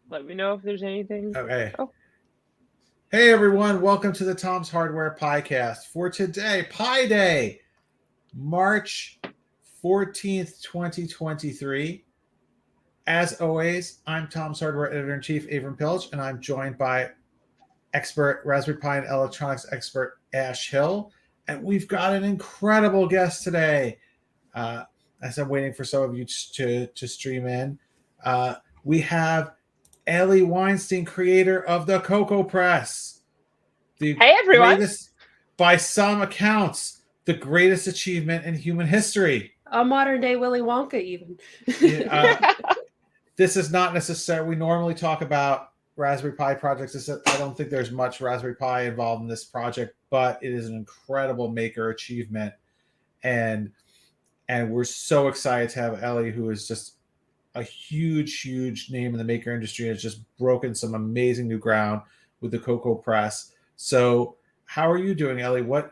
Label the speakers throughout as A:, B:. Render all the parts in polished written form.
A: Let me know if there's anything.
B: Okay.
A: Oh,
B: Hey everyone, welcome to the Tom's Hardware Podcast. For today, Pi Day, March 14th, 2023. As always, I'm Tom's Hardware Editor-in-Chief, Avram Pilch, and I'm joined by expert Raspberry Pi and electronics expert Ash Hill. And we've got an incredible guest today. Uh, as I'm waiting for some of you to stream in, we have Ellie Weinstein, creator of the Cocoa Press, the
A: hey everyone!
B: greatest, by some accounts, the greatest achievement in human history.
C: A modern day Willy Wonka, even.
B: Uh, this is not necessary. We normally talk about Raspberry Pi projects. I don't think there's much Raspberry Pi involved in this project, but it is an incredible maker achievement, and we're so excited to have Ellie, who is just a huge name in the maker industry, and has just broken some amazing new ground with the Cocoa Press. So, how are you doing, Ellie? What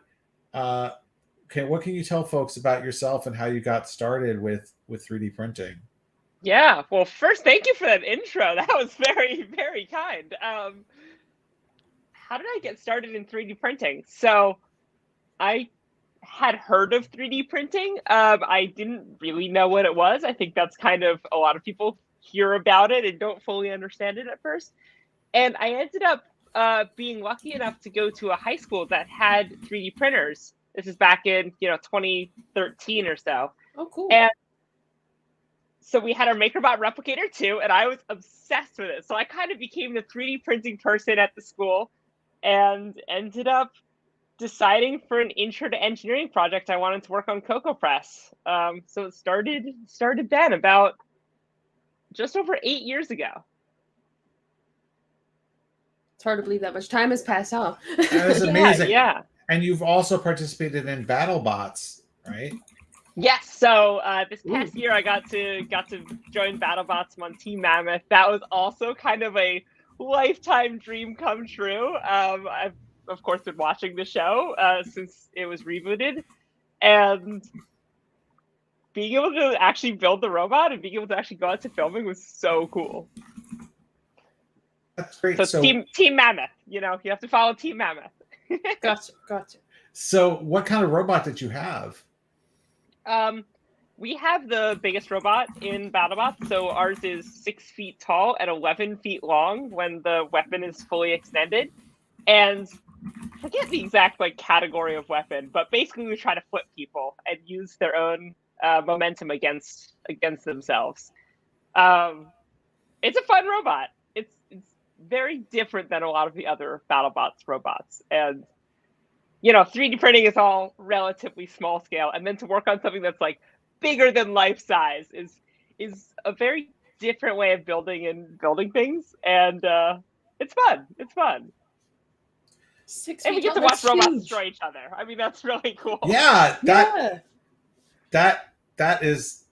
B: can you tell folks about yourself and how you got started with 3D printing?
A: Yeah, well, first, thank you for that intro. That was very kind. How did I get started in 3D printing? So, I had heard of 3D printing. I didn't really know what it was. I think that's kind of a lot of people hear about it and don't fully understand it at first. And I ended up being lucky enough to go to a high school that had 3D printers. This is back in 2013 or so.
C: Oh, cool.
A: And so we had our MakerBot replicator too, and I was obsessed with it. So I kind of became the 3D printing person at the school, and ended up deciding for an intro to engineering project I wanted to work on Cocoa Press. So it started then, about just over 8 years ago.
C: It's hard to believe that much time has passed, huh?
B: That is amazing.
A: Yeah.
B: And you've also participated in BattleBots, right?
A: Yes. So this past year, I got to join BattleBots on Team Mammoth. That was also kind of a lifetime dream come true. I've of course been watching the show since it was rebooted, and being able to actually build the robot and being able to actually go out to filming was so cool.
B: That's great.
A: So Team Mammoth, you have to follow Team Mammoth.
C: Gotcha.
B: So what kind of robot did you have?
A: We have the biggest robot in BattleBots, so ours is 6 feet tall and 11 feet long when the weapon is fully extended. And I forget the exact category of weapon, but basically we try to flip people and use their own momentum against themselves. It's a fun robot. It's very different than a lot of the other BattleBots robots, and 3D printing is all relatively small scale, and then to work on something that's bigger than life size is a very different way of building things, and it's fun. And we get to watch robots destroy each other. I mean, that's really cool.
B: Yeah, that is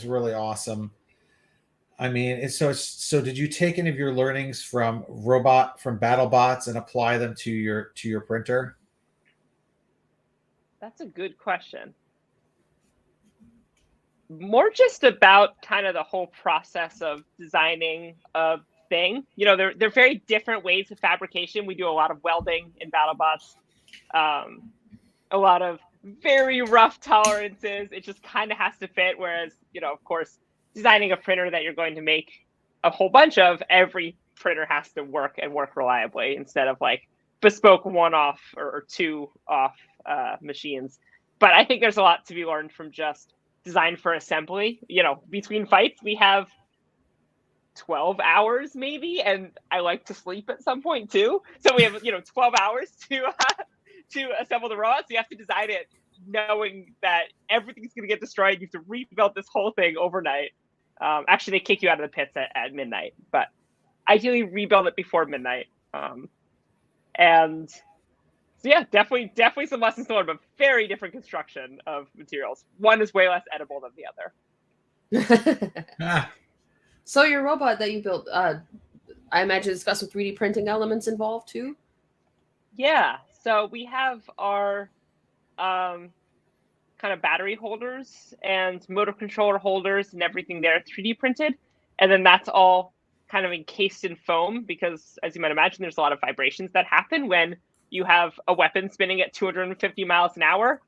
B: really awesome. I mean, so did you take any of your learnings from BattleBots and apply them to your printer?
A: That's a good question. More just about kind of the whole process of designing a thing. They're very different ways of fabrication. We do a lot of welding in BattleBots, a lot of very rough tolerances. It just kind of has to fit. Whereas, of course, designing a printer that you're going to make a whole bunch of, every printer has to work reliably instead of bespoke one-off or two-off machines. But I think there's a lot to be learned from just design for assembly. Between fights, we have 12 hours maybe, and I like to sleep at some point too. So we have 12 hours to assemble the robot. So you have to design it knowing that everything's going to get destroyed. You have to rebuild this whole thing overnight. Actually, they kick you out of the pits at midnight, but ideally rebuild it before midnight. And so yeah, definitely some lessons to learn, but very different construction of materials. One is way less edible than the other.
C: So your robot that you built, I imagine it's got some 3D printing elements involved too?
A: Yeah, so we have our kind of battery holders and motor controller holders and everything there 3D printed. And then that's all kind of encased in foam because, as you might imagine, there's a lot of vibrations that happen when you have a weapon spinning at 250 miles an hour,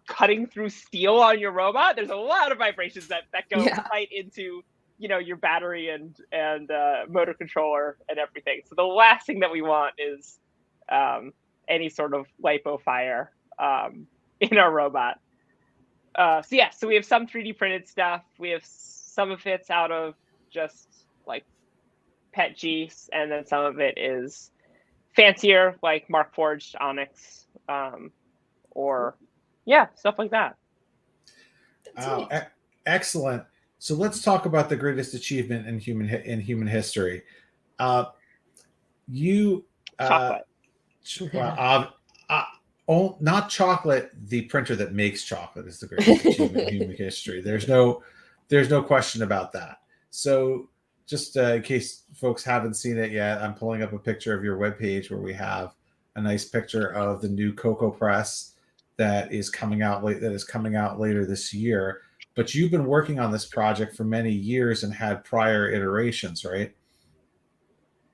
A: cutting through steel on your robot. There's a lot of vibrations that go right into, you know, your battery and motor controller and everything. So the last thing that we want is any sort of lipo fire in our robot. So we have some 3D printed stuff. We have some of it's out of just like PETG, and then some of it is fancier, like Mark Forged Onyx, or stuff like that.
B: Excellent. So let's talk about the greatest achievement in human history.
A: Chocolate.
B: Not chocolate. The printer that makes chocolate is the greatest achievement in human history. There's no question about that. So just in case folks haven't seen it yet, I'm pulling up a picture of your webpage where we have a nice picture of the new Cocoa Press that is coming out later this year. But you've been working on this project for many years and had prior iterations, right?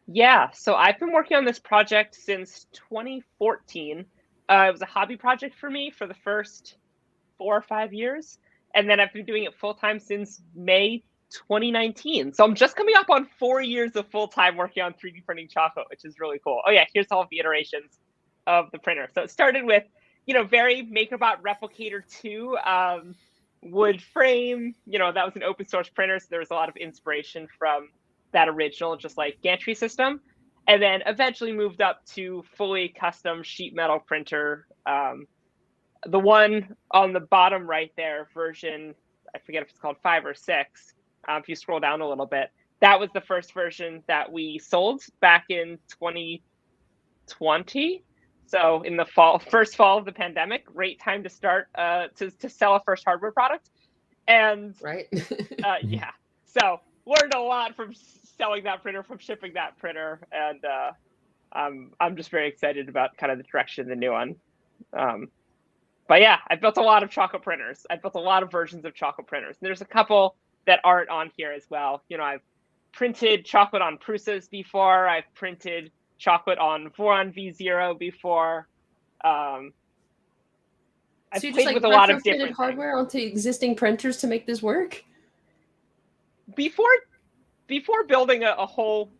A: Yeah, so I've been working on this project since 2014. It was a hobby project for me for the first 4 or 5 years. And then I've been doing it full-time since May 2019. So I'm just coming up on 4 years of full-time working on 3D printing chocolate, which is really cool. Oh yeah, here's all of the iterations of the printer. So it started with, very MakerBot Replicator 2 wood frame. That was an open source printer, so there was a lot of inspiration from that original, just like gantry system. And then eventually moved up to fully custom sheet metal printer. The one on the bottom right there, version, I forget if it's called 5 or 6. If you scroll down a little bit, that was the first version that we sold back in 2020. So in the first fall of the pandemic, great time to start to sell a first hardware product. And
C: right.
A: So learned a lot from selling that printer, from shipping that printer, and I'm just very excited about kind of the direction of the new one. But yeah, I've built a lot of chocolate printers. I've built a lot of versions of chocolate printers. And there's a couple that aren't on here as well. I've printed chocolate on Prusas before. I've printed chocolate on Voron V0 before. I've played with a lot of different
C: hardware onto existing printers to make this work.
A: Before building a whole,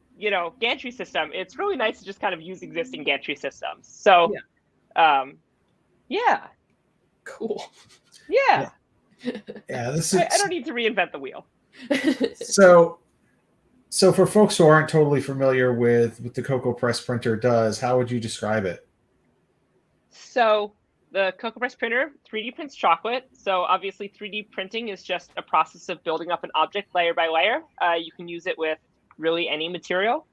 A: gantry system, it's really nice to just kind of use existing gantry systems. So, yeah.
C: Cool.
A: Yeah.
B: This is.
A: I don't need to reinvent the wheel.
B: So for folks who aren't totally familiar with what the Cocoa Press printer does, how would you describe it?
A: So the Cocoa Press printer 3D prints chocolate. So obviously 3D printing is just a process of building up an object layer by layer. You can use it with really any material.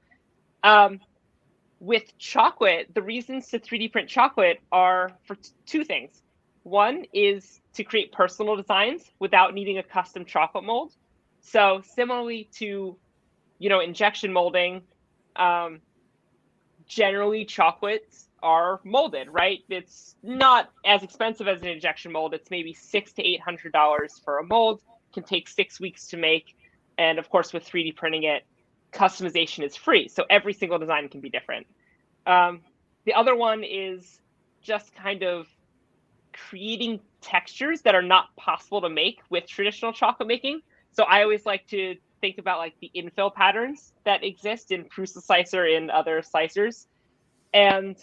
A: With chocolate, the reasons to 3D print chocolate are for two things. One is to create personal designs without needing a custom chocolate mold. So similarly to, injection molding, generally chocolates are molded, right? It's not as expensive as an injection mold. It's maybe $600 to $800 for a mold. It can take 6 weeks to make. And of course, with 3D printing it, customization is free. So every single design can be different. The other one is just kind of creating textures that are not possible to make with traditional chocolate making. So I always like to think about like the infill patterns that exist in Prusa Slicer and other slicers. And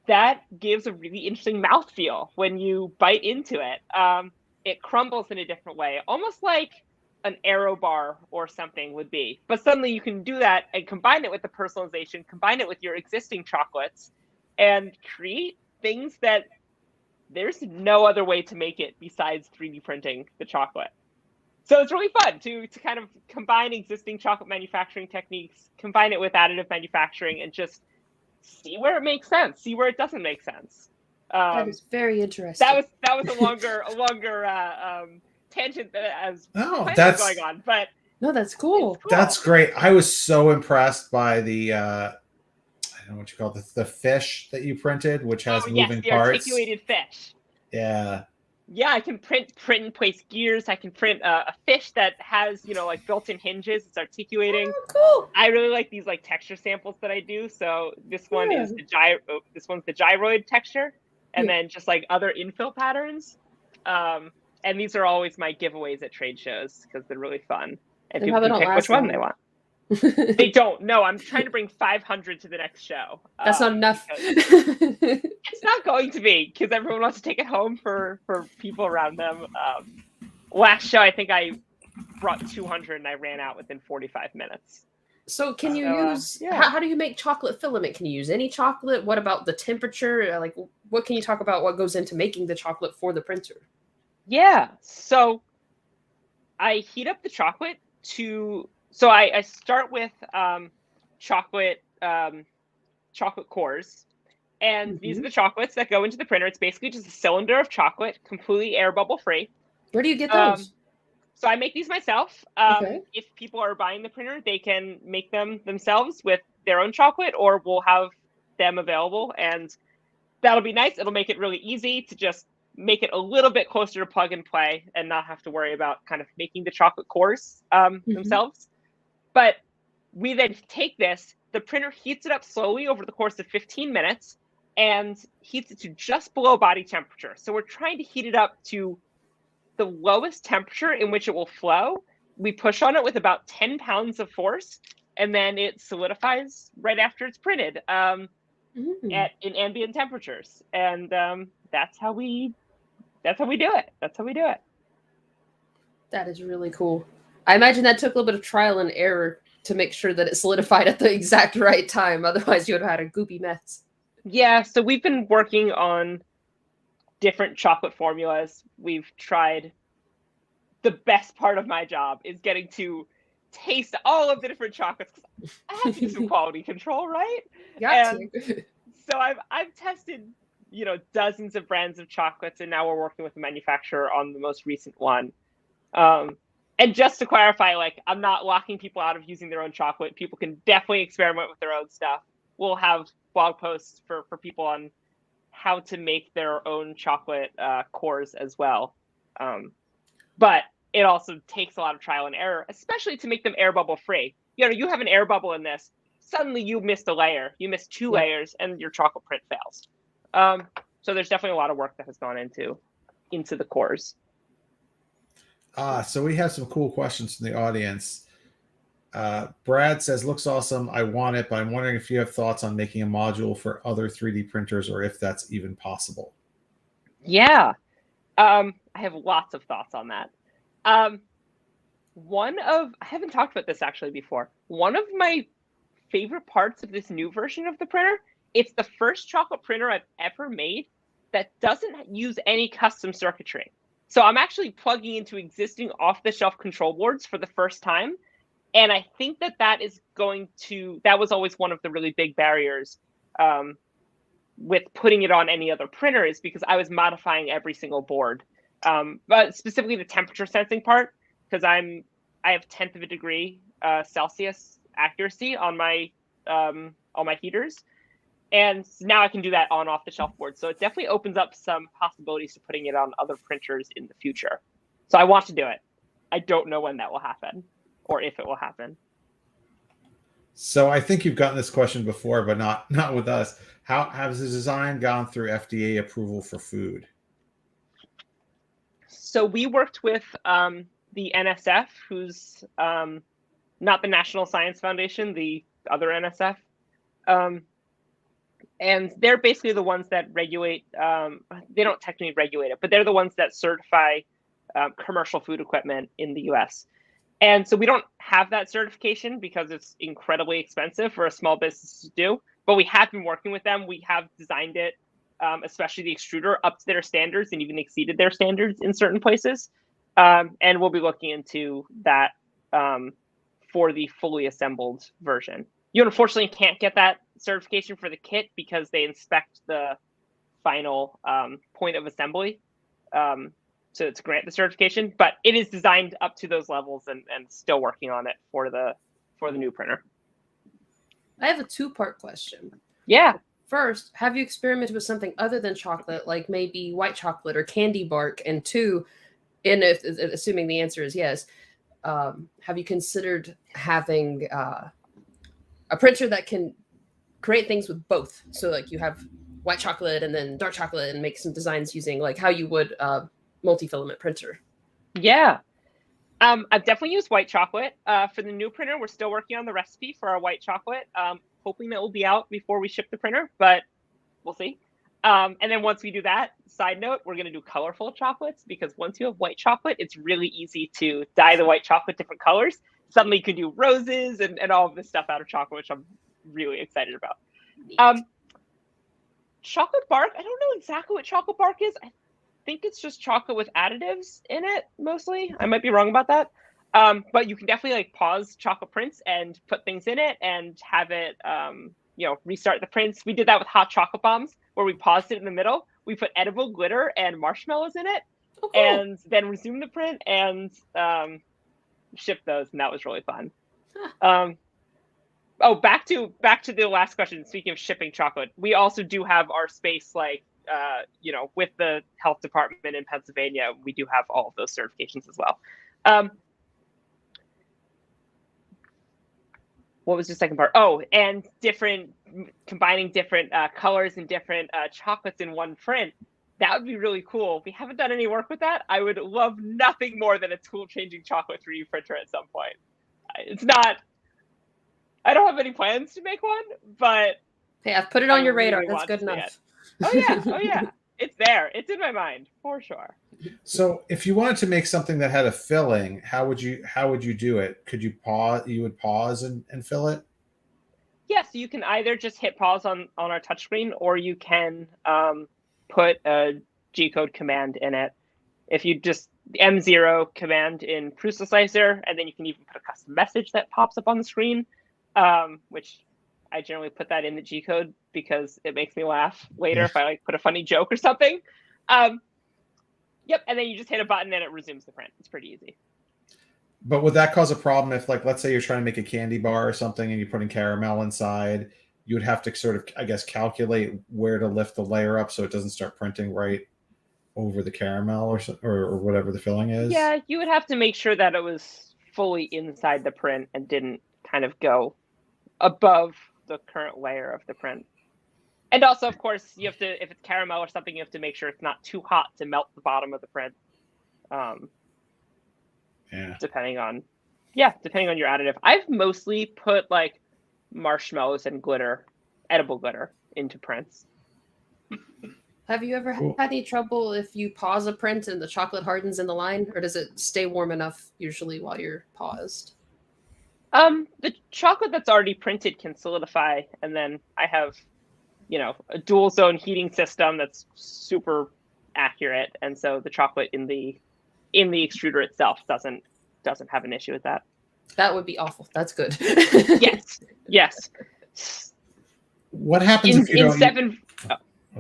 A: that gives a really interesting mouthfeel when you bite into it. It crumbles in a different way, almost like an Aero bar or something would be. But suddenly you can do that and combine it with the personalization, combine it with your existing chocolates, and create things that there's no other way to make it besides 3D printing the chocolate. So it's really fun to kind of combine existing chocolate manufacturing techniques, combine it with additive manufacturing, and just see where it makes sense, see where it doesn't make sense.
C: That is very interesting.
A: That was a longer tangent as
B: that's
A: going on, but
C: no, that's cool.
B: That's great. I was so impressed by the I don't know what you call it, the fish that you printed, which has moving
A: the
B: parts.
A: Articulated fish.
B: Yeah,
A: Yeah, I can print and place gears. I can print a fish that has, like built-in hinges. It's articulating.
C: Oh, cool.
A: I really like these like texture samples that I do. So this one
C: Yeah.
A: is this one's the gyroid texture, and then just like other infill patterns. And these are always my giveaways at trade shows because they're really fun, and
C: They
A: people
C: probably
A: can
C: don't
A: pick which
C: last
A: one they
C: long.
A: want. They don't. No, I'm trying to bring 500 to the next show.
C: That's not enough.
A: It's not going to be because everyone wants to take it home for people around them. Last show, I think I brought 200 and I ran out within 45 minutes.
C: So can you use,
A: yeah.
C: how do you make chocolate filament? Can you use any chocolate? What about the temperature? Like, what can you talk about what goes into making the chocolate for the printer?
A: Yeah, so I heat up the chocolate so I start with chocolate cores. And these are the chocolates that go into the printer. It's basically just a cylinder of chocolate, completely air bubble free.
C: Where do you get those?
A: So I make these myself.
C: Okay.
A: If people are buying the printer, they can make them themselves with their own chocolate, or we'll have them available. And that'll be nice. It'll make it really easy to just make it a little bit closer to plug and play and not have to worry about kind of making the chocolate cores themselves. But we then take this, the printer heats it up slowly over the course of 15 minutes and heats it to just below body temperature. So we're trying to heat it up to the lowest temperature in which it will flow. We push on it with about 10 pounds of force, and then it solidifies right after it's printed in ambient temperatures. And that's how we do it.
C: That is really cool. I imagine that took a little bit of trial and error to make sure that it solidified at the exact right time. Otherwise, you would have had a goopy mess.
A: Yeah, so we've been working on different chocolate formulas. We've tried. The best part of my job is getting to taste all of the different chocolates because I have to do some quality control, right? So I've tested, dozens of brands of chocolates, and now we're working with the manufacturer on the most recent one. And just to clarify, like, I'm not locking people out of using their own chocolate. People can definitely experiment with their own stuff. We'll have blog posts for people on how to make their own chocolate cores as well. But it also takes a lot of trial and error, especially to make them air bubble free. You have an air bubble in this. Suddenly you missed a layer. You missed two layers and your chocolate print fails. So there's definitely a lot of work that has gone into the cores.
B: So we have some cool questions from the audience. Brad says, looks awesome. I want it, but I'm wondering if you have thoughts on making a module for other 3D printers or if that's even possible.
A: Yeah. I have lots of thoughts on that. I haven't talked about this actually before. One of my favorite parts of this new version of the printer, it's the first chocolate printer I've ever made that doesn't use any custom circuitry. So I'm actually plugging into existing off-the-shelf control boards for the first time. And I think that was always one of the really big barriers with putting it on any other printer, is because I was modifying every single board. But specifically the temperature sensing part, because I have 1/10 of a degree Celsius accuracy on my heaters. And now I can do that on off-the-shelf boards. So it definitely opens up some possibilities to putting it on other printers in the future. So I want to do it. I don't know when that will happen or if it will happen.
B: So I think you've gotten this question before, but not with us. How has the design gone through FDA approval for food?
A: So we worked with the NSF, who's not the National Science Foundation, the other NSF. And they're basically the ones that regulate, they don't technically regulate it, but they're the ones that certify commercial food equipment in the US. And so we don't have that certification because it's incredibly expensive for a small business to do, but we have been working with them. We have designed it, especially the extruder, up to their standards and even exceeded their standards in certain places. And we'll be looking into that for the fully assembled version. You unfortunately can't get that certification for the kit because they inspect the final point of assembly to grant the certification, but it is designed up to those levels and still working on it for the new printer.
C: I have a 2-part question.
A: Yeah.
C: first, have you experimented with something other than chocolate, like maybe white chocolate or candy bark? And two, and if assuming the answer is yes, have you considered having a printer that can create things with both? So like you have white chocolate and then dark chocolate and make some designs using like how you would multi-filament printer.
A: Yeah. I've definitely used white chocolate. For the new printer, we're still working on the recipe for our white chocolate. Hoping that will be out before we ship the printer, but we'll see. And then once we do that, side note, we're going to do colorful chocolates, because once you have white chocolate, it's really easy to dye the white chocolate different colors. Suddenly you can do roses and all of this stuff out of chocolate, which I'm really excited about. Chocolate bark, I don't know exactly what chocolate bark is. I think it's just chocolate with additives in it, mostly. I might be wrong about that. But you can definitely like pause chocolate prints and put things in it and have it, restart the prints. We did that with hot chocolate bombs, where we paused it in the middle. We put edible glitter and marshmallows in it, and then resumed the print and shipped those, and that was really fun. Huh. Back to the last question. Speaking of shipping chocolate, we also do have our space, like, with the health department in Pennsylvania. We do have all of those certifications as well. What was the second part? Oh, and combining different colors and different chocolates in one print. That would be really cool. We haven't done any work with that. I would love nothing more than a tool changing chocolate 3D printer at some point. It's not, I don't have any plans to make one, but
C: hey, I've put it on your radar. That's good enough.
A: Oh yeah. It's there. It's in my mind for sure.
B: So if you wanted to make something that had a filling, how would you do it? Could you pause? You would pause and fill it?
A: Yes, yeah, so you can either just hit pause on our touchscreen, or you can put a G-code command in it. If you just M0 command in Prusa Slicer, and then you can even put a custom message that pops up on the screen, which I generally put that in the G-code because it makes me laugh later if I like put a funny joke or something. Yep, and then you just hit a button and it resumes the print. It's pretty easy.
B: But would that cause a problem if, like, let's say you're trying to make a candy bar or something and you're putting caramel inside? You would have to sort of, I guess, calculate where to lift the layer up so it doesn't start printing right over the caramel or whatever the filling is?
A: Yeah, you would have to make sure that it was fully inside the print and didn't kind of go above the current layer of the print. And also, of course, you have to, if it's caramel or something, you have to make sure it's not too hot to melt the bottom of the print. Depending on your additive. I've mostly put like marshmallows and glitter, edible glitter, into prints.
C: Have you ever had any trouble if you pause a print and the chocolate hardens in the line, or does it stay warm enough usually while you're paused?
A: The chocolate that's already printed can solidify, and then I have, a dual zone heating system that's super accurate, and so the chocolate in the extruder itself doesn't have an issue with that.
C: That would be awful. That's good.
A: Yes.
B: What happens if you don't?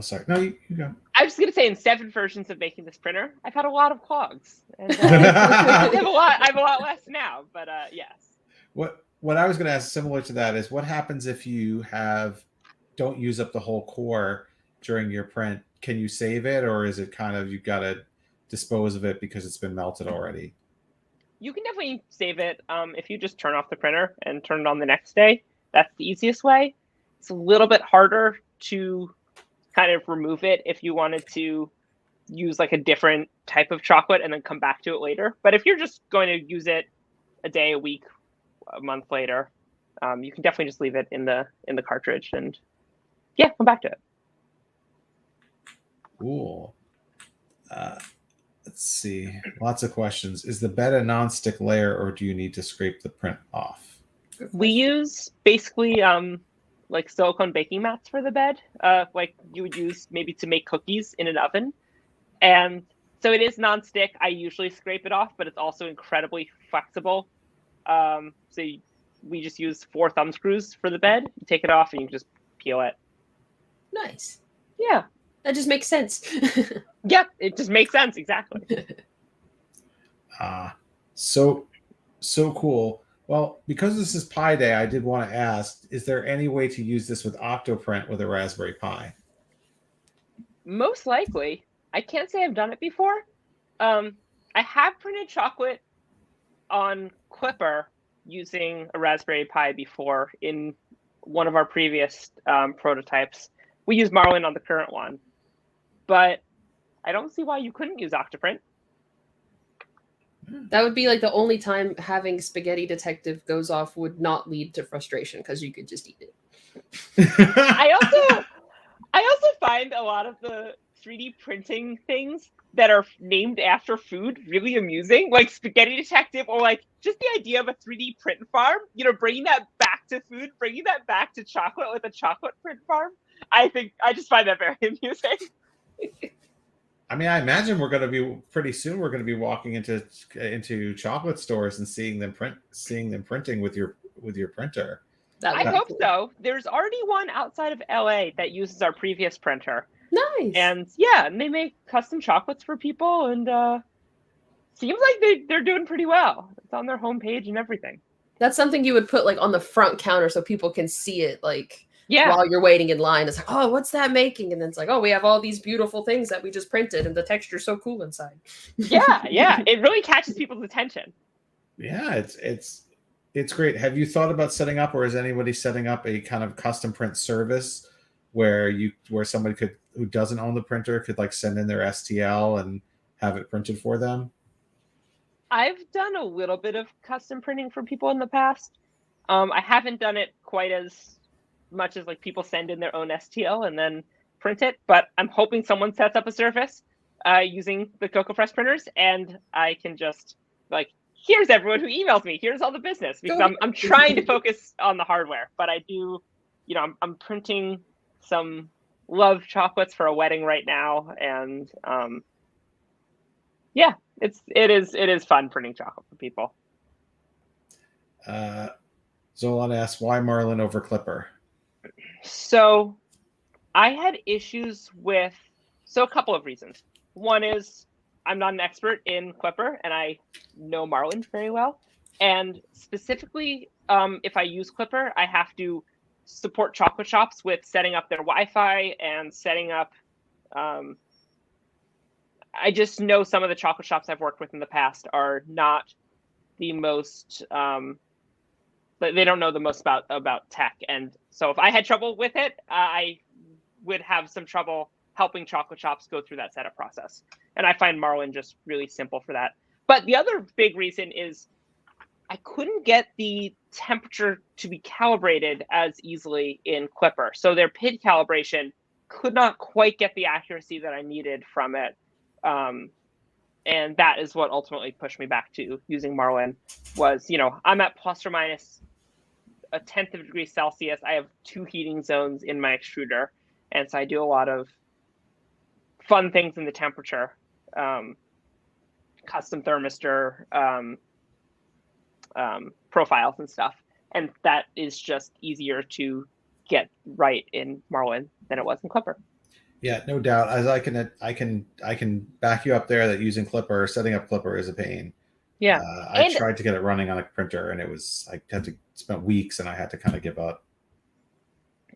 B: Sorry. No, you go.
A: I was just gonna say, in 7 versions of making this printer, I've had a lot of clogs. And, I have a lot less now, but yes.
B: What I was going to ask, similar to that, is what happens if you don't use up the whole core during your print? Can you save it, or is it kind of you got to dispose of it because it's been melted already?
A: You can definitely save it. If you just turn off the printer and turn it on the next day, that's the easiest way. It's a little bit harder to kind of remove it if you wanted to use like a different type of chocolate and then come back to it later. But if you're just going to use it a day, a week, a month later, you can definitely just leave it in the cartridge and come back to it.
B: Cool. Let's see. Lots of questions. Is the bed a non-stick layer, or do you need to scrape the print off?
A: We use basically like silicone baking mats for the bed, like you would use maybe to make cookies in an oven. And so it is non-stick. I usually scrape it off, but it's also incredibly flexible. We just use 4 thumb screws for the bed. You take it off and you just peel it.
C: Nice.
A: Yeah.
C: That just makes sense.
A: Yeah, it just makes sense. Exactly.
B: So cool. Well, because this is Pi Day, I did want to ask, is there any way to use this with Octoprint with a Raspberry Pi?
A: Most likely. I can't say I've done it before. I have printed chocolate on Clipper using a Raspberry Pi before in one of our previous prototypes. We use Marlin on the current one, but I don't see why you couldn't use Octoprint.
C: That would be like the only time having Spaghetti Detective goes off would not lead to frustration because you could just eat it.
A: I also find a lot of the 3D printing things that are named after food really amusing, like Spaghetti Detective, or like just the idea of a 3D print farm, bringing that back to food, bringing that back to chocolate with a chocolate print farm. I just find that very amusing.
B: I mean, I imagine we're going to be pretty soon. We're going to be walking into chocolate stores and seeing them printing with your printer.
A: I hope so. There's already one outside of LA that uses our previous printer.
C: Nice.
A: And and they make custom chocolates for people, and seems like they're doing pretty well. It's on their homepage and everything.
C: That's something you would put like on the front counter so people can see it, like while you're waiting in line. It's like, oh, what's that making? And then it's like, oh, we have all these beautiful things that we just printed, and the texture's so cool inside.
A: Yeah, it really catches people's attention.
B: Yeah, it's great. Have you thought about setting up, or is anybody setting up a kind of custom print service where somebody who doesn't own the printer could like send in their STL and have it printed for them?
A: I've done a little bit of custom printing for people in the past. I haven't done it quite as much as like people send in their own STL and then print it, but I'm hoping someone sets up a service using the CocoaPress printers, and I can just like, here's everyone who emails me, here's all the business, because I'm trying to focus on the hardware, but I do, I'm printing some love chocolates for a wedding right now, and it is fun printing chocolate for people.
B: Zolan asks, why Marlin over Clipper?
A: So I had issues with a couple of reasons. One is I'm not an expert in Clipper, and I know Marlin very well. And specifically, if I use Clipper, I have to support chocolate shops with setting up their Wi-Fi and setting up. I just know some of the chocolate shops I've worked with in the past are not the most. They don't know the most about tech, and so if I had trouble with it, I would have some trouble helping chocolate shops go through that setup process. And I find Marlin just really simple for that. But the other big reason is I couldn't get the temperature to be calibrated as easily in Clipper. So their PID calibration could not quite get the accuracy that I needed from it. And that is what ultimately pushed me back to using Marlin was, I'm at plus or minus a tenth of a degree Celsius. I have 2 heating zones in my extruder. And so I do a lot of fun things in the temperature, custom thermistor profiles and stuff. And that is just easier to get right in Marlin than it was in Clipper.
B: Yeah, no doubt. As I can back you up there that using Clipper, setting up Clipper is a pain.
A: Yeah.
B: I tried to get it running on a printer, and I had to spend weeks, and I had to kind of give up.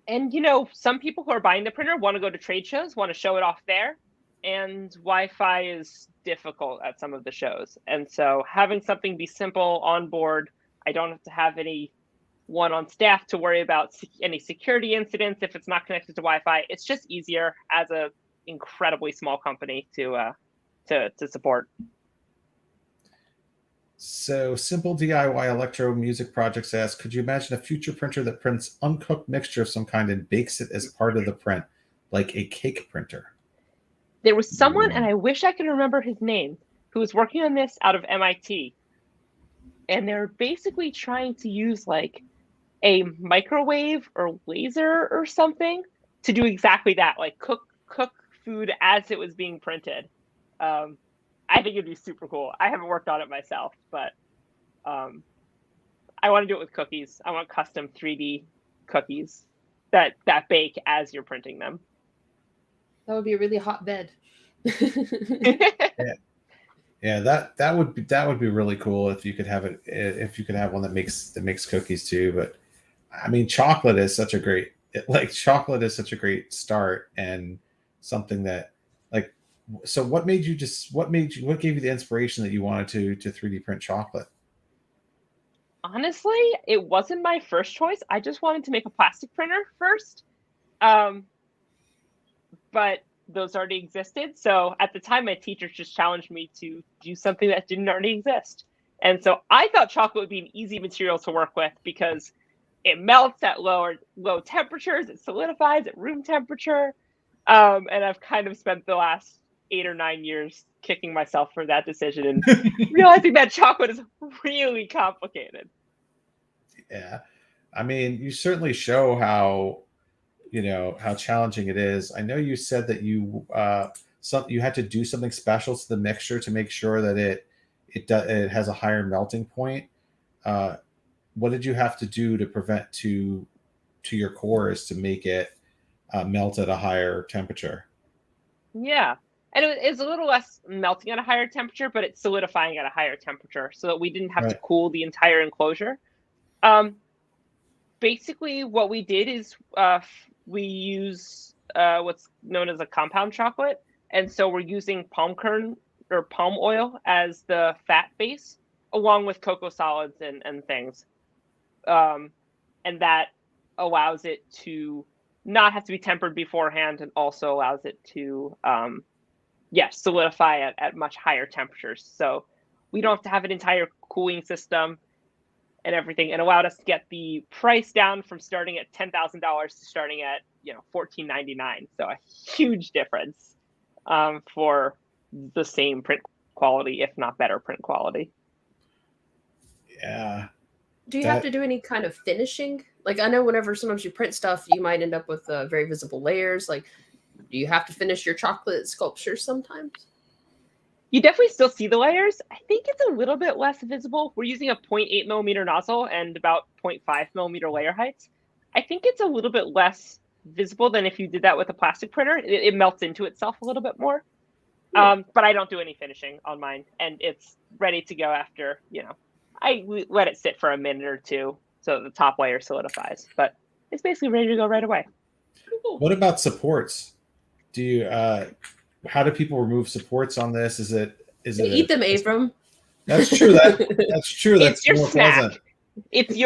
A: And, some people who are buying the printer want to go to trade shows, want to show it off there. And Wi-Fi is difficult at some of the shows. And so having something be simple on board, I don't have to have anyone on staff to worry about any security incidents if it's not connected to Wi-Fi. It's just easier as a incredibly small company to support.
B: So Simple DIY Electro Music Projects asks, could you imagine a future printer that prints uncooked mixture of some kind and bakes it as part of the print, like a cake printer?
A: There was someone, and I wish I could remember his name, who was working on this out of MIT. And they're basically trying to use like a microwave or laser or something to do exactly that, like cook food as it was being printed. I think it'd be super cool. I haven't worked on it myself, but I want to do it with cookies. I want custom 3D cookies that bake as you're printing them.
C: That would be a really hot bed.
B: Yeah. Yeah, that would be really cool if you could have it, if you could have one that makes cookies too. But I mean, chocolate is such a great, chocolate is such a great start, and something that, like, so what gave you the inspiration that you wanted to 3D print chocolate?
A: Honestly, it wasn't my first choice. I just wanted to make a plastic printer first. Um, but those already existed. So at the time, my teachers just challenged me to do something that didn't already exist. And so I thought chocolate would be an easy material to work with because it melts at low temperatures, it solidifies at room temperature. And I've kind of spent the last 8 or 9 years kicking myself for that decision and realizing that chocolate is really complicated.
B: Yeah, I mean, you certainly show how, how challenging it is. I know you said that you had to do something special to the mixture to make sure that it has a higher melting point. Uh, what did you have to do to prevent to your cores to make it melt at a higher temperature?
A: Yeah. And it's a little less melting at a higher temperature, but it's solidifying at a higher temperature so that we didn't have to
B: Right.
A: cool the entire enclosure. Basically, what we did is we use what's known as a compound chocolate. And so we're using palm kernel or palm oil as the fat base, along with cocoa solids and things. And that allows it to not have to be tempered beforehand, and also allows it to solidify at much higher temperatures. So we don't have to have an entire cooling system and everything, and allowed us to get the price down from starting at $10,000 to starting at $14.99. So a huge difference for the same print quality, if not better print quality.
B: Yeah.
C: Do you have to do any kind of finishing? Like, I know whenever sometimes you print stuff, you might end up with very visible layers. Like, do you have to finish your chocolate sculptures sometimes?
A: You definitely still see the layers. I think it's a little bit less visible. We're using a 0.8 millimeter nozzle and about 0.5 millimeter layer heights. I think it's a little bit less visible than if you did that with a plastic printer. It melts into itself a little bit more. But I don't do any finishing on mine, and it's ready to go after, I let it sit for a minute or two so the top layer solidifies. But it's basically ready to go right away.
B: What about supports? Do you how do people remove supports on this? Is it
C: eat them, Abram?
B: That's true. That's true. That's
A: it's your
B: more
A: snack.
B: pleasant.
A: It's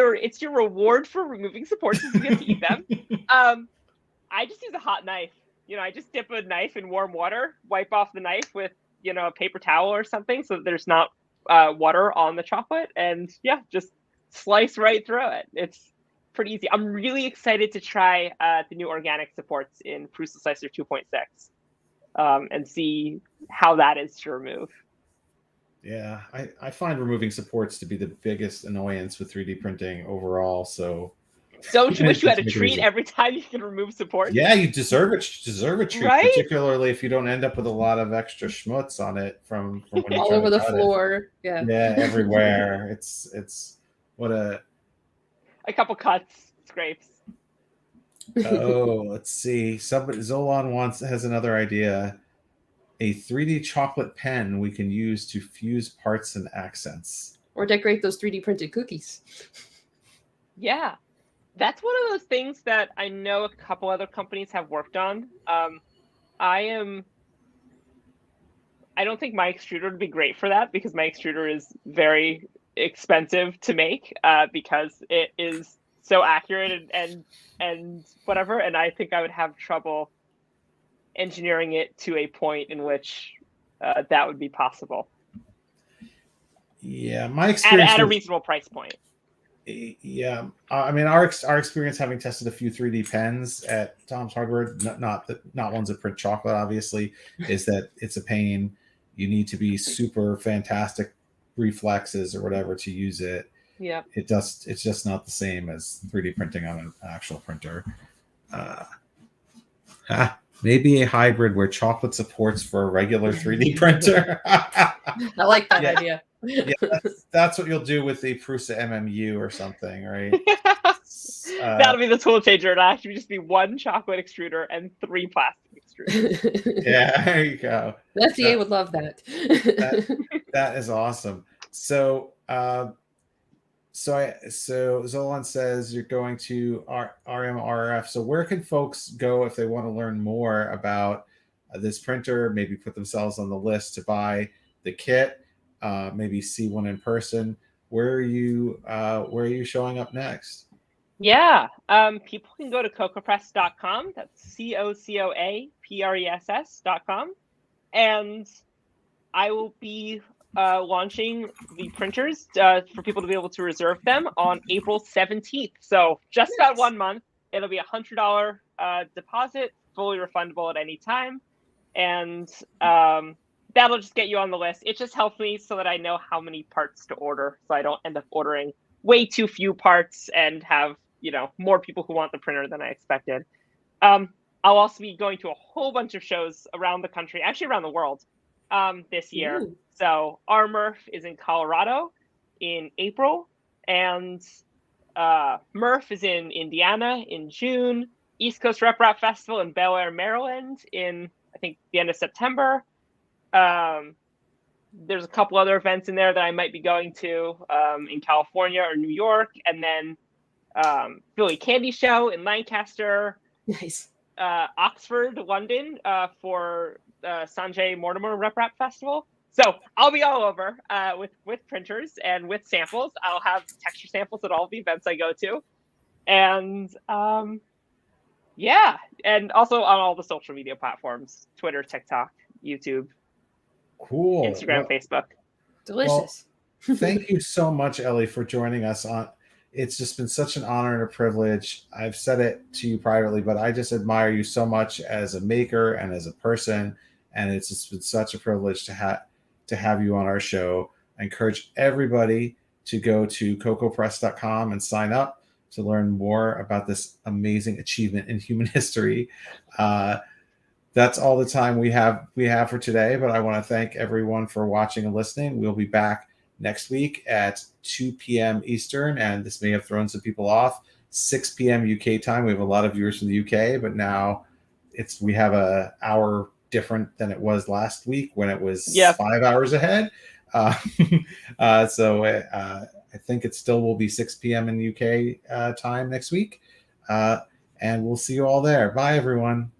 A: your reward for removing supports is you get to eat them. I just use a hot knife. I just dip a knife in warm water, wipe off the knife with a paper towel or something so that there's not water on the chocolate, and just slice right through it. It's pretty easy. I'm really excited to try the new organic supports in Prusa Slicer 2.6. And see how that is to remove.
B: Yeah, I find removing supports to be the biggest annoyance with 3D printing overall. So
A: don't you wish you had a treat every time you can remove supports?
B: Yeah, you deserve a treat,
A: right?
B: Particularly if you don't end up with a lot of extra schmutz on it from when you
C: all over the floor. Yeah,
B: everywhere. It's what a
A: couple cuts, scrapes.
B: Oh, let's see. Zolan has another idea. A 3D chocolate pen we can use to fuse parts and accents.
C: Or decorate those 3D printed cookies.
A: Yeah. That's one of those things that I know a couple other companies have worked on. I don't think my extruder would be great for that because my extruder is very expensive to make because it is so accurate and whatever, and I think I would have trouble engineering it to a point in which that would be possible.
B: Yeah, my experience
A: at a reasonable price point.
B: Yeah, I mean our experience having tested a few 3D pens at Tom's Hardware, not ones that print chocolate, obviously, is that it's a pain. You need to be super fantastic reflexes or whatever to use it.
A: Yeah,
B: it's just not the same as 3D printing on an actual printer. Maybe a hybrid where chocolate supports for a regular 3D printer.
C: I like that idea.
B: Yeah, that's what you'll do with the Prusa MMU or something, right?
A: That'll be the tool changer. It'll actually just be one chocolate extruder and 3 plastic industry.
B: Yeah, there you go.
C: The FDA would love that.
B: That is awesome. So, so Zolan says you're going to RMRF. So where can folks go if they want to learn more about this printer? Maybe put themselves on the list to buy the kit. Maybe see one in person. Where are you showing up next?
A: Yeah, people can go to cocopress.com. That's COCOAPRESS.com, and I will be launching the printers for people to be able to reserve them on April 17th. So just about 1 month. It'll be $100 deposit, fully refundable at any time, and that'll just get you on the list. It just helps me so that I know how many parts to order, so I don't end up ordering way too few parts and have more people who want the printer than I expected. I'll also be going to a whole bunch of shows around the country, actually around the world, this year.
C: Ooh.
A: So RMRF is in Colorado in April, and MRF is in Indiana in June. East Coast Rep Rap Festival in Bel Air, Maryland in, I think, the end of September. There's a couple other events in there that I might be going to in California or New York, and then Philly Candy Show in Lancaster.
C: Nice.
A: Oxford, London for Sanjay Mortimer Rep Rap Festival. So I'll be all over with printers and with samples. I'll have texture samples at all the events I go to. And yeah, and also on all the social media platforms, Twitter, TikTok, YouTube,
B: Cool.
A: Instagram, Facebook.
C: Delicious.
B: Well, thank you so much, Ellie, for joining us on. It's just been such an honor and a privilege. I've said it to you privately, but I just admire you so much as a maker and as a person. And it's just been such a privilege to have you on our show. I encourage everybody to go to cocopress.com and sign up to learn more about this amazing achievement in human history. That's all the time we have for today, but I want to thank everyone for watching and listening. We'll be back next week at 2 p.m. Eastern, and this may have thrown some people off. 6 p.m. UK time. We have a lot of viewers from the UK, but now we have an hour different than it was last week when it was 5 hours ahead. So I think it still will be 6 p.m. in UK time next week, and we'll see you all there. Bye, everyone.